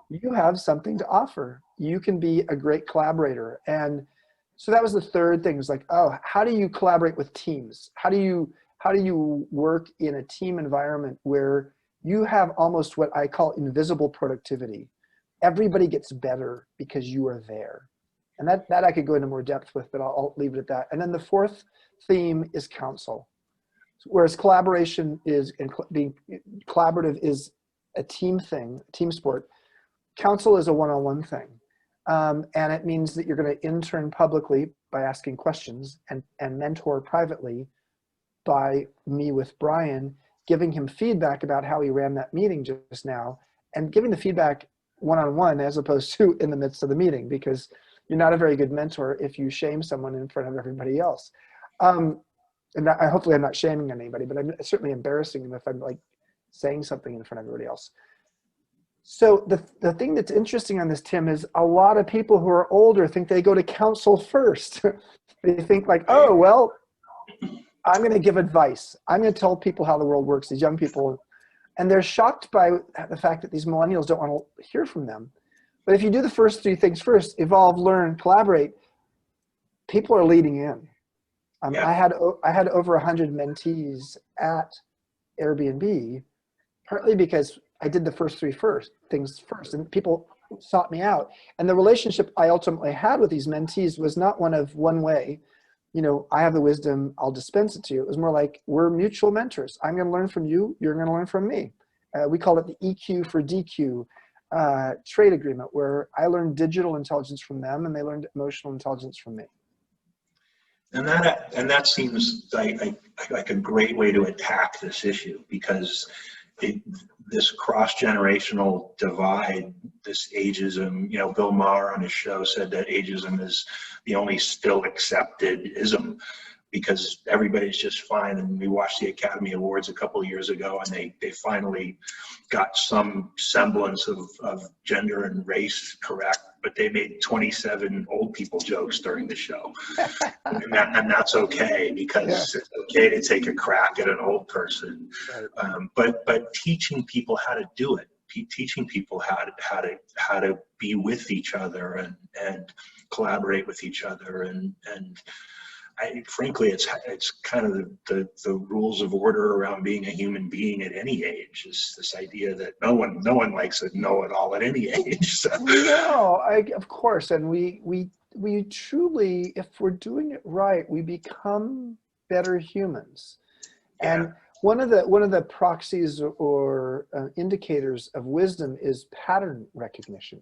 you have something to offer. You can be a great collaborator. And so that was the third thing. Is like, how do you collaborate with teams? How do you work in a team environment where you have almost what I call invisible productivity? Everybody gets better because you are there. And that I could go into more depth with, but I'll leave it at that. And then the fourth theme is counsel. Whereas collaboration is, and being collaborative is a team thing, team sport. Counsel is a one-on-one thing. And it means that you're going to intern publicly by asking questions and mentor privately by me with Brian, giving him feedback about how he ran that meeting just now, and giving the feedback one-on-one as opposed to in the midst of the meeting, because you're not a very good mentor if you shame someone in front of everybody else. And hopefully I'm not shaming anybody, but I'm certainly embarrassing them if I'm saying something in front of everybody else. So the thing that's interesting on this, Tim, is a lot of people who are older think they go to counsel first. They think oh, well, I'm going to give advice. I'm going to tell people how the world works, these young people. And they're shocked by the fact that these millennials don't want to hear from them. But if you do the first 3 things first, evolve, learn, collaborate, people are leading in. I had over 100 mentees at Airbnb, partly because I did the first 3 things first, and people sought me out. And the relationship I ultimately had with these mentees was not one of one way. I have the wisdom, I'll dispense it to you. It was more like, we're mutual mentors. I'm going to learn from you. You're going to learn from me. We called it the EQ for DQ trade agreement, where I learned digital intelligence from them and they learned emotional intelligence from me. And that seems like a great way to attack this issue, because this cross-generational divide, this ageism, Bill Maher on his show said that ageism is the only still accepted ism, because everybody's just fine. And we watched the Academy Awards a couple of years ago, and they finally got some semblance of gender and race correct, but they made 27 old people jokes during the show. and that's okay, because it's okay to take a crack at an old person. But teaching people how to do it, teaching people how to be with each other and collaborate with each other. And frankly, it's kind of the rules of order around being a human being at any age. Is this idea that no one likes a know-it-all at any age. So. No, of course, and we truly, if we're doing it right, we become better humans. Yeah. And one of the proxies or indicators of wisdom is pattern recognition.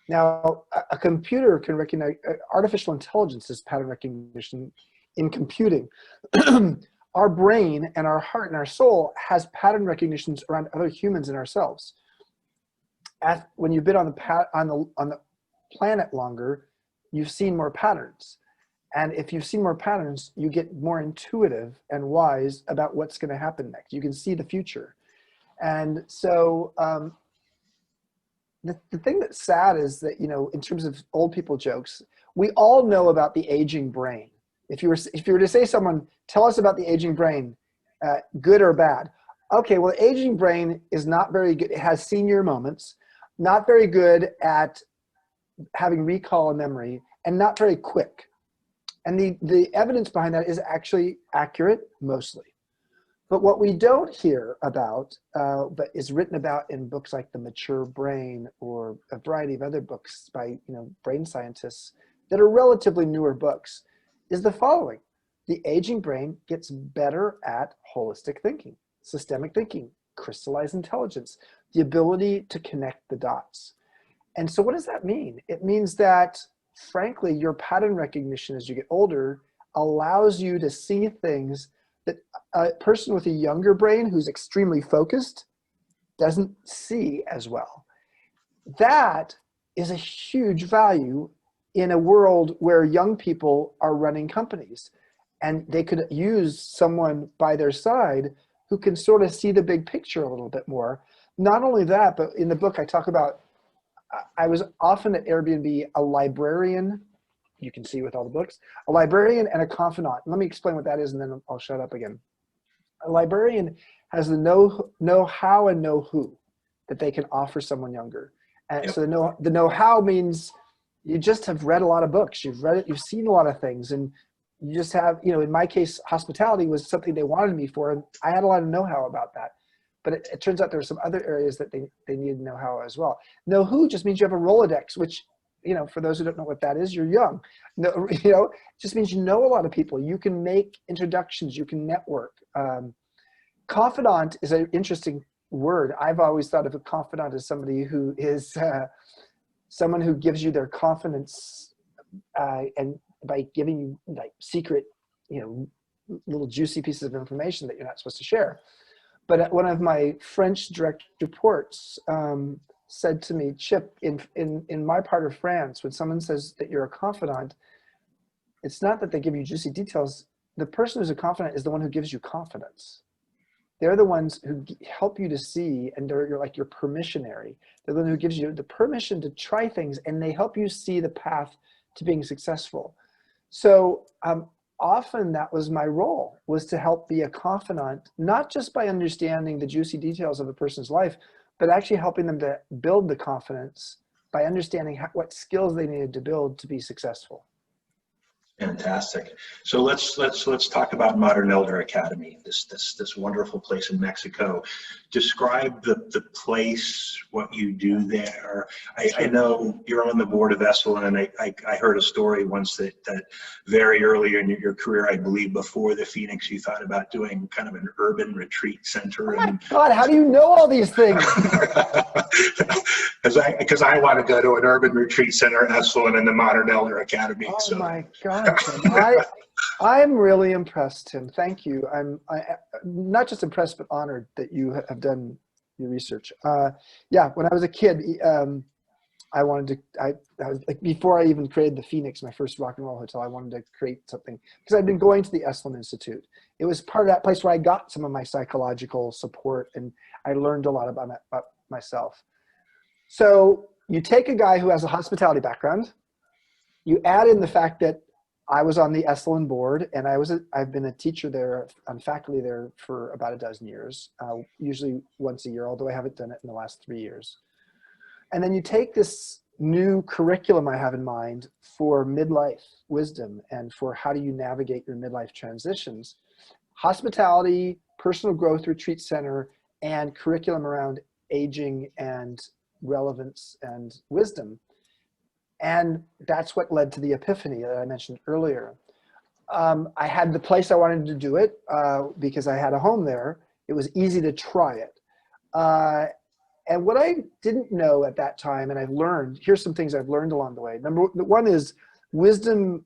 Now, a computer can recognize, artificial intelligence is pattern recognition in computing. Our brain and our heart and our soul has pattern recognitions around other humans and ourselves. When you've been on the planet longer, you've seen more patterns. And if you've seen more patterns, you get more intuitive and wise about what's going to happen next. You can see the future. And so the thing that's sad is that, you know, in terms of old people jokes, we all know about the aging brain. If you were to say someone, tell us about the aging brain, good or bad. Okay, well, the aging brain is not very good. It has senior moments, not very good at having recall and memory, and not very quick. And the evidence behind that is actually accurate, mostly. But what we don't hear about, but is written about in books like The Mature Brain or a variety of other books by, you know, brain scientists that are relatively newer books, is the following. The aging brain gets better at holistic thinking, systemic thinking, crystallized intelligence, the ability to connect the dots. And so what does that mean? It means that, frankly, your pattern recognition as you get older allows you to see things that a person with a younger brain who's extremely focused doesn't see as well. That is a huge value in a world where young people are running companies, and they could use someone by their side who can sort of see the big picture a little bit more. Not only that, but in the book I talk about, I was often at Airbnb a librarian, you can see with all the books, a librarian and a confidant. Let me explain what that is and then I'll shut up again. A librarian has the know how and know who that they can offer someone younger. And Yep. so the know how means you just have read a lot of books, you've read it, you've seen a lot of things, and you just have, you know, in my case, hospitality was something they wanted me for, and I had a lot of know-how about that. But it turns out there were some other areas that they needed know-how as well. Know who just means you have a Rolodex, which, you know, for those who don't know what that is, you're young. No, you know, it just means you know a lot of people. You can make introductions, you can network. Confidant is an interesting word. I've always thought of a confidant as somebody who is someone who gives you their confidence and by giving you like secret, you know, little juicy pieces of information that you're not supposed to share. But one of my French direct reports said to me, Chip, in my part of France, when someone says that you're a confidant, it's not that they give you juicy details. The person who's a confidant is the one who gives you confidence. They're the ones who help you to see, and you're like your permissionary. They're the one who gives you the permission to try things, and they help you see the path to being successful. So often that was my role, was to help be a confidant, not just by understanding the juicy details of a person's life, but actually helping them to build the confidence by understanding what skills they needed to build to be successful. Fantastic. So let's talk about Modern Elder Academy, this wonderful place in Mexico. Describe the place, what you do there. I know you're on the board of Esalen, and I heard a story once that very early in your career, I believe before the Phoenix, you thought about doing kind of an urban retreat center. Oh my God, how do you know all these things? Because I want to go to an urban retreat center, Esalen, and the Modern Elder Academy. Oh so. My God, Tim. I'm really impressed, Tim. Thank you. I'm not just impressed, but honored that you have done your research. Yeah, when I was a kid, I wanted to, I was like, before I even created the Phoenix, my first rock and roll hotel, I wanted to create something because I'd been going to the Esalen Institute. It was part of that place where I got some of my psychological support, and I learned a lot about myself. So you take a guy who has a hospitality background, you add in the fact that I was on the Esalen board, and I've been a teacher there, on faculty there for about a dozen years, usually once a year, although I haven't done it in the last 3 years. And then you take this new curriculum I have in mind for midlife wisdom and for how do you navigate your midlife transitions. Hospitality, personal growth retreat center, and curriculum around aging and relevance and wisdom. And that's what led to the epiphany that I mentioned earlier. I had the place I wanted to do it because I had a home there. It was easy to try it. And what I didn't know at that time, and I've learned, here's some things I've learned along the way. Number one is wisdom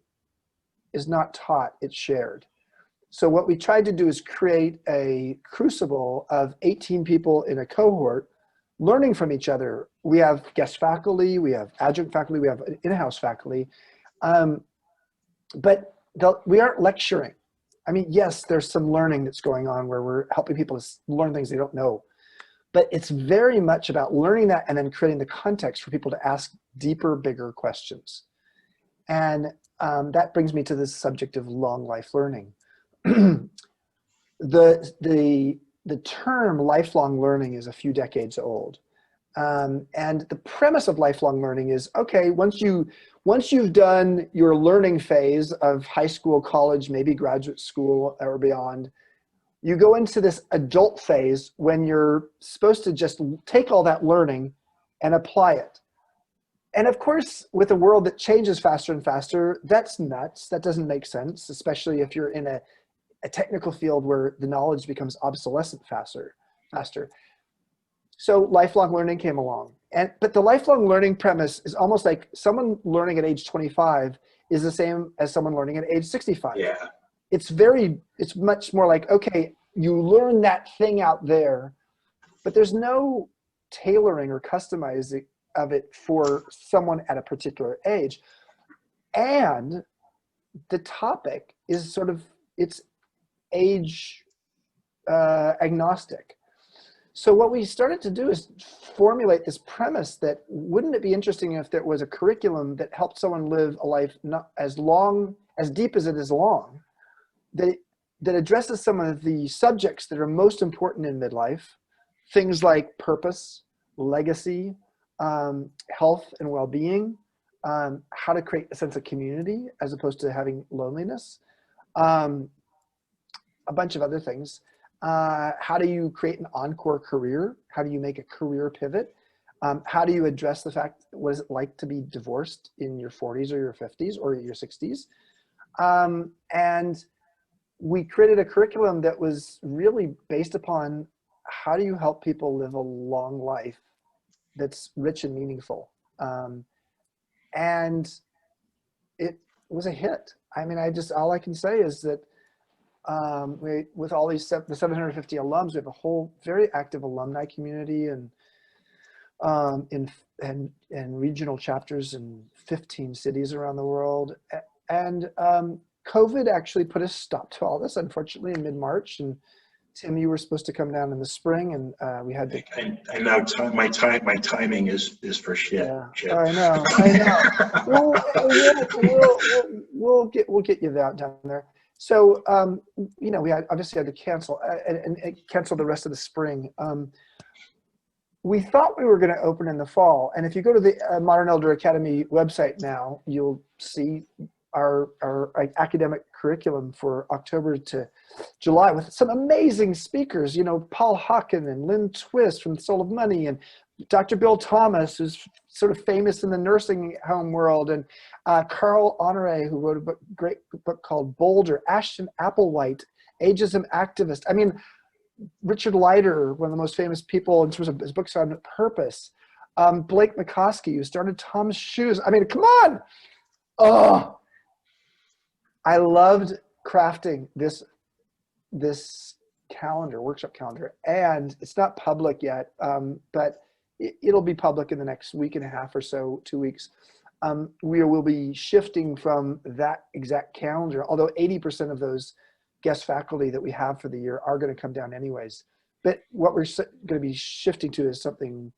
is not taught, it's shared. So what we tried to do is create a crucible of 18 people in a cohort learning from each other. We have guest faculty, we have adjunct faculty, we have in-house faculty, but we aren't lecturing. I mean, yes, there's some learning that's going on where we're helping people learn things they don't know, but it's very much about learning that and then creating the context for people to ask deeper, bigger questions. And that brings me to this subject of long life learning. The term lifelong learning is a few decades old. And the premise of lifelong learning is, okay, once you've done your learning phase of high school, college, maybe graduate school or beyond, you go into this adult phase when you're supposed to just take all that learning and apply it. And of course, with a world that changes faster and faster, that's nuts. That doesn't make sense, especially if you're in a technical field where the knowledge becomes obsolescent faster. So lifelong learning came along. But the lifelong learning premise is almost like someone learning at age 25 is the same as someone learning at age 65. Yeah. It's much more like, okay, you learn that thing out there, but there's no tailoring or customizing of it for someone at a particular age. And the topic is sort of, it's age agnostic. So what we started to do is formulate this premise that wouldn't it be interesting if there was a curriculum that helped someone live a life not as long, as deep as it is long, that addresses some of the subjects that are most important in midlife, things like purpose, legacy, health and well-being, how to create a sense of community as opposed to having loneliness, a bunch of other things. How do you create an encore career? How do you make a career pivot? How do you address the fact, what is it like to be divorced in your 40s or your 50s or your 60s? And we created a curriculum that was really based upon how do you help people live a long life that's rich and meaningful. And it was a hit. I mean, all I can say is that with all the 750 alums, we have a whole very active alumni community and regional chapters in 15 cities around the world. And COVID actually put a stop to all this, unfortunately, in mid-March. And Tim, you were supposed to come down in the spring, and we had to. I know my timing is for shit. Yeah, Shit. I know. We'll get you down there. So we obviously had to cancel and cancel the rest of the spring. We thought we were going to open in the fall, and if you go to the Modern Elder Academy website now, you'll see our academic curriculum for October to July with some amazing speakers, Paul Hawken and Lynn Twist from Soul of Money, and Dr. Bill Thomas, who's sort of famous in the nursing home world, and Carl Honore, who wrote a great book called Boulder, Ashton Applewhite, ageism activist. I mean, Richard Leiter, one of the most famous people in terms of his books on purpose. Blake McCoskey, who started Tom's Shoes. I mean, come on. Oh, I loved crafting this calendar, workshop calendar, and it's not public yet, but it'll be public in the next week and a half or so, 2 weeks. We will be shifting from that exact calendar, although 80% of those guest faculty that we have for the year are going to come down anyways. But what we're going to be shifting to is something,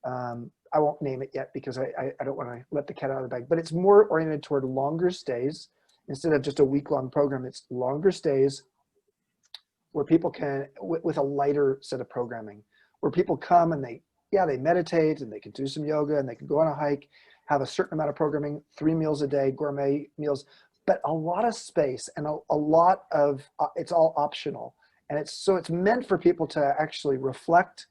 I won't name it yet because I don't want to let the cat out of the bag, but it's more oriented toward longer stays. Instead of just a week-long program, it's longer stays where people can, with a lighter set of programming, where people come and they meditate and they can do some yoga and they can go on a hike have a certain amount of programming, 3 meals a day, gourmet meals, but a lot of space and a lot of, it's all optional. And it's meant for people to actually reflect,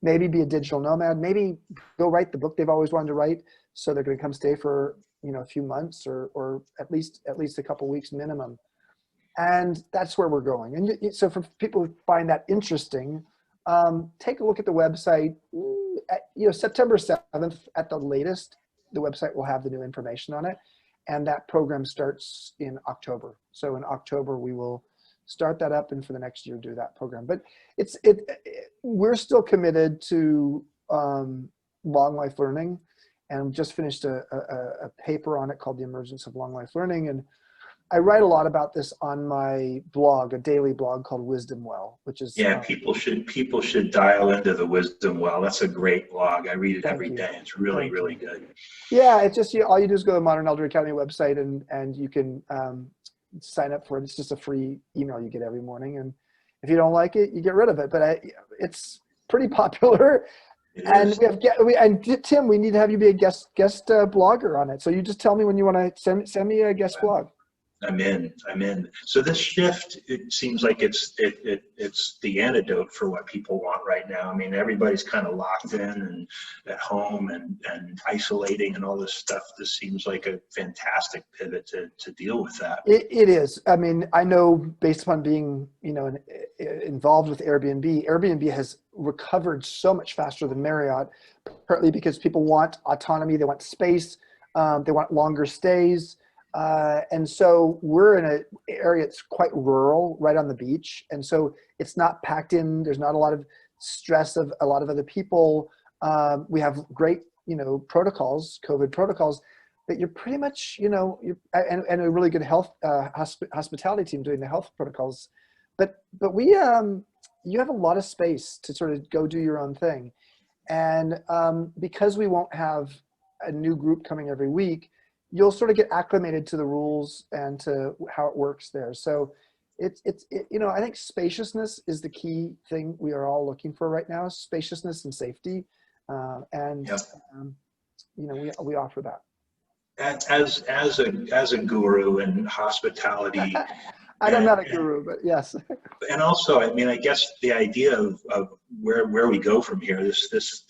maybe be a digital nomad, maybe go write the book they've always wanted to write. So they're going to come stay for, a few months or at least a couple weeks minimum. And that's where we're going. And so for people who find that interesting, take a look at the website. September 7th at the latest, the website will have the new information on it. And that program starts in October. So in October, we will start that up, and for the next year, do that program. But we're still committed to long life learning, and just finished a paper on it called The Emergence of Long Life Learning. And I write a lot about this on my blog, a daily blog called Wisdom Well, which is people should dial into the Wisdom Well. That's a great blog. I read it every day. It's really good. Yeah, it's just all you do is go to the Modern Elder Academy website, and you can sign up for it. It's just a free email you get every morning, and if you don't like it, you get rid of it. But it's pretty popular. And Tim, we need to have you be a guest blogger on it. So you just tell me when you want to send me a guest blog. I'm in. So this shift, it seems like it's the antidote for what people want right now. I mean, everybody's kind of locked in and at home and isolating and all this stuff. This seems like a fantastic pivot to deal with that. It is. I mean, I know based upon being, involved with Airbnb has recovered so much faster than Marriott, partly because people want autonomy, they want space, they want longer stays. And so we're in an area that's quite rural, right on the beach. And so it's not packed in. There's not a lot of stress of a lot of other people. We have great, protocols, COVID protocols, but you're pretty much, and a really good health, hospitality team doing the health protocols. But we, you have a lot of space to sort of go do your own thing. And because we won't have a new group coming every week, you'll sort of get acclimated to the rules and to how it works there. So I think spaciousness is the key thing we are all looking for right now, spaciousness and safety. We offer that. As a guru in hospitality. I'm not a guru, but yes. And also, I mean, I guess the idea of where we go from here, this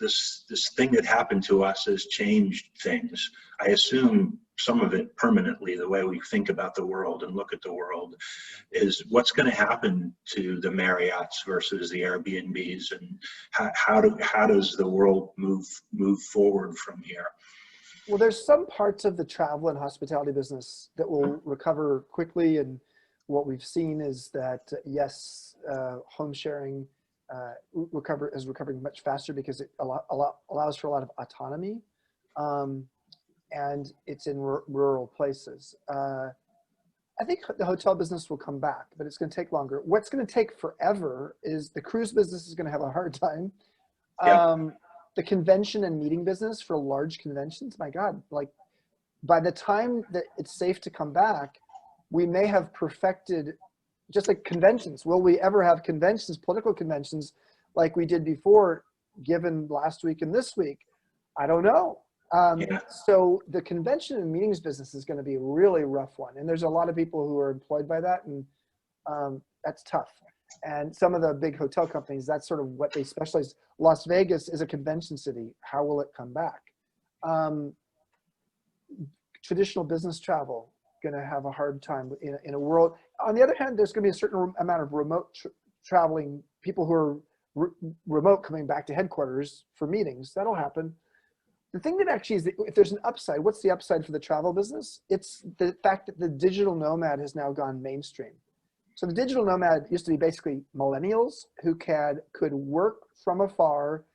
thing that happened to us has changed things. I assume some of it permanently, the way we think about the world and look at the world, is what's going to happen to the Marriotts versus the Airbnbs, and how does the world move forward from here? Well, there's some parts of the travel and hospitality business that will recover quickly, and what we've seen is that yes, home sharing is recovering much faster because it allows for a lot of autonomy. And it's in rural places. I think the hotel business will come back, but it's going to take longer. What's going to take forever is the cruise business is going to have a hard time. The convention and meeting business for large conventions, my God, like by the time that it's safe to come back, we may have perfected, just like conventions. Will we ever have conventions, political conventions, like we did before, given last week and this week? I don't know. So the convention and meetings business is going to be a really rough one. And there's a lot of people who are employed by that, and that's tough. And some of the big hotel companies, that's sort of what they specialize. Las Vegas is a convention city. How will it come back? Traditional business travel, going to have a hard time in a world. On the other hand, there's going to be a certain amount of remote traveling, people who are remote coming back to headquarters for meetings. That'll happen. The thing that actually is, if there's an upside, what's the upside for the travel business? It's the fact that the digital nomad has now gone mainstream. So the digital nomad used to be basically millennials who could work from afar.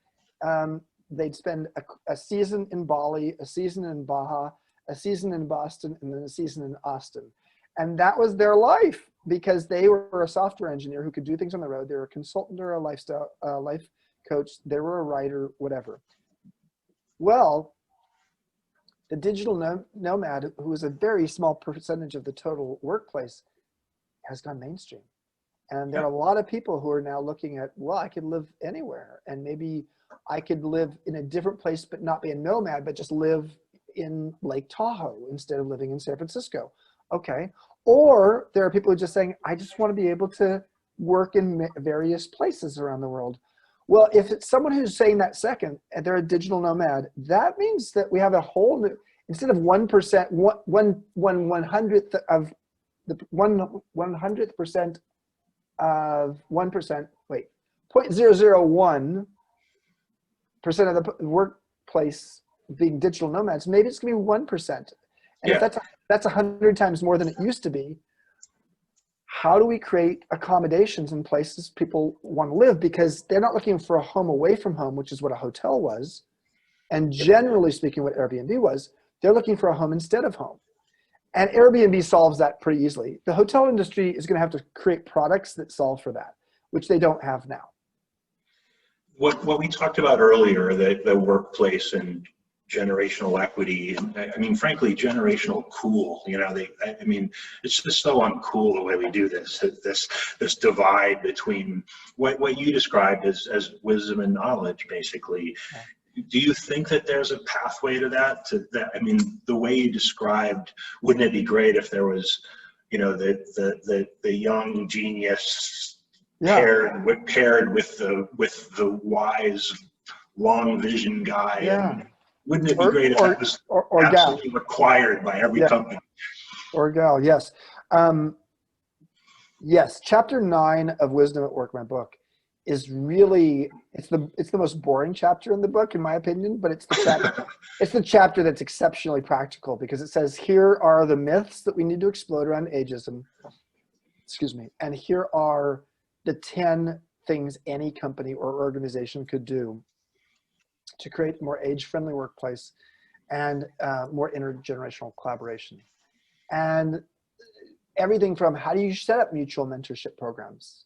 They'd spend a season in Bali, a season in Baja, a season in Boston, and then a season in Austin. And that was their life because they were a software engineer who could do things on the road. They were a consultant or a life coach. They were a writer, whatever. Well, the digital nomad, who is a very small percentage of the total workplace, has gone mainstream. And there are a lot of people who are now looking at, well, I could live anywhere. And maybe I could live in a different place, but not be a nomad, but just live in Lake Tahoe instead of living in San Francisco. Okay. Or there are people who are just saying, I just want to be able to work in various places around the world. Well, if it's someone who's saying that second, and they're a digital nomad, that means that we have a whole new, instead of 1%, one hundredth of the 100th percent of 1%, wait, 0.001% of the workplace being digital nomads, maybe it's gonna be 1%. And if that's 100 times more than it used to be, how do we create accommodations in places people want to live? Because they're not looking for a home away from home, which is what a hotel was. And generally speaking, what Airbnb was, they're looking for a home instead of home. And Airbnb solves that pretty easily. The hotel industry is going to have to create products that solve for that, which they don't have now. What we talked about earlier, the workplace and generational equity, and I mean, frankly, generational cool. You know, I mean, it's just so uncool the way we do this. This divide between what you described as wisdom and knowledge, basically. Yeah. Do you think that there's a pathway to that? I mean, the way you described, wouldn't it be great if there was, you know, the young genius paired with the wise, long vision guy? Yeah. And wouldn't it be great if that was absolutely required by every company? Or gal, yes. Yes, chapter 9 of Wisdom at Work, my book, is really, it's the most boring chapter in the book, in my opinion, but it's the chapter that's exceptionally practical, because it says, here are the myths that we need to explode around ageism. Excuse me. And here are the 10 things any company or organization could do to create a more age-friendly workplace and more intergenerational collaboration. And everything from how do you set up mutual mentorship programs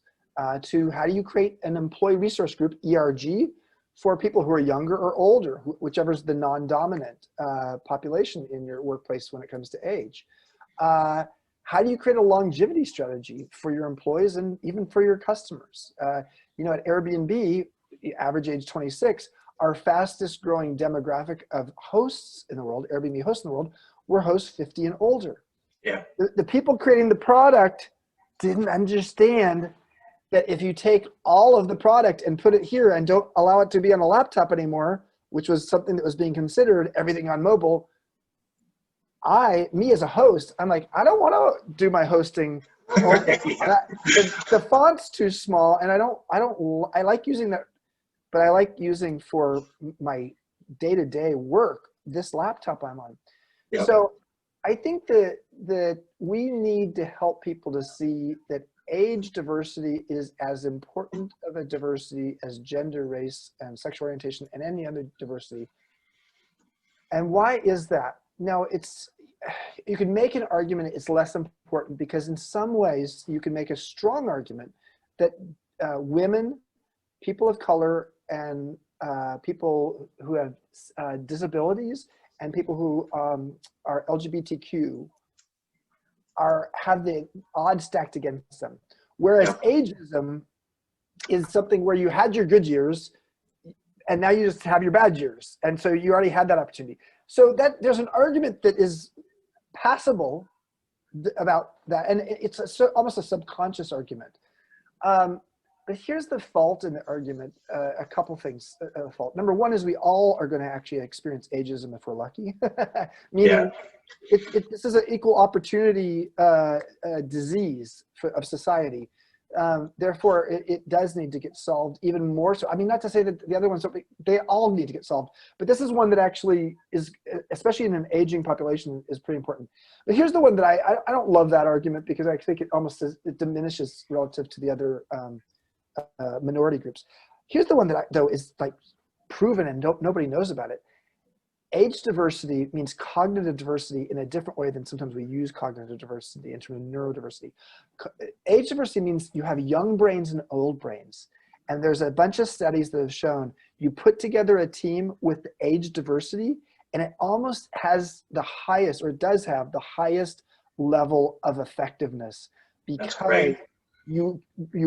to how do you create an employee resource group, ERG, for people who are younger or older, whichever is the non-dominant population in your workplace when it comes to age. How do you create a longevity strategy for your employees and even for your customers? You know, at Airbnb, average age 26, our fastest growing demographic of hosts in the world, Airbnb hosts in the world, were hosts 50 and older. Yeah. The people creating the product didn't understand that if you take all of the product and put it here and don't allow it to be on a laptop anymore, which was something that was being considered, everything on mobile, me as a host, I'm like, I don't want to do my hosting. The font's too small, and I like using that, but I like using for my day-to-day work this laptop I'm on. Yep. So I think that we need to help people to see that age diversity is as important of a diversity as gender, race, and sexual orientation and any other diversity. And why is that? Now, you can make an argument it's less important, because in some ways you can make a strong argument that women, people of color, and people who have disabilities and people who are LGBTQ have the odds stacked against them. Whereas ageism is something where you had your good years and now you just have your bad years. And so you already had that opportunity. So there's an argument that is passable about that. And it's almost a subconscious argument. But here's the fault in the argument, a couple things fault. Number one is we all are going to actually experience ageism if we're lucky. Meaning this is an equal opportunity disease of society. Therefore, it does need to get solved even more so. I mean, not to say that the other ones, they all need to get solved, but this is one that actually is, especially in an aging population, is pretty important. But here's the one that I don't love that argument, because I think it diminishes relative to the other minority groups. Here's the one that though is like proven and nobody knows about it. Age diversity means cognitive diversity in a different way than sometimes we use cognitive diversity in terms of neurodiversity. Age diversity means you have young brains and old brains. And there's a bunch of studies that have shown you put together a team with age diversity and it almost has the highest, or it does have the highest level of effectiveness, because you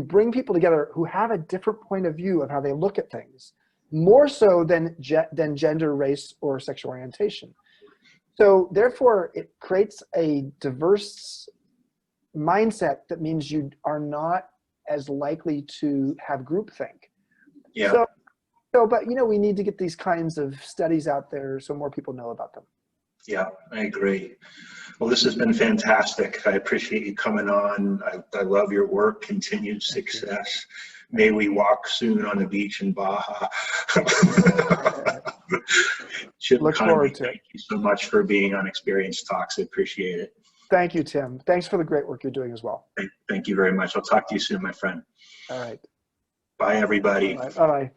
bring people together who have a different point of view of how they look at things, more so than gender, race, or sexual orientation. So therefore, it creates a diverse mindset that means you are not as likely to have groupthink. Yeah. But we need to get these kinds of studies out there so more people know about them. Yeah, I agree. Well, this has been fantastic. I appreciate you coming on. I love your work. Continued success. May we walk soon on the beach in Baja. Chip Look Conley, forward to it. thank you so much for being on Experience Talks. I appreciate it. Thank you, Tim. Thanks for the great work you're doing as well. Thank you very much. I'll talk to you soon, my friend. All right. Bye, everybody. Bye-bye.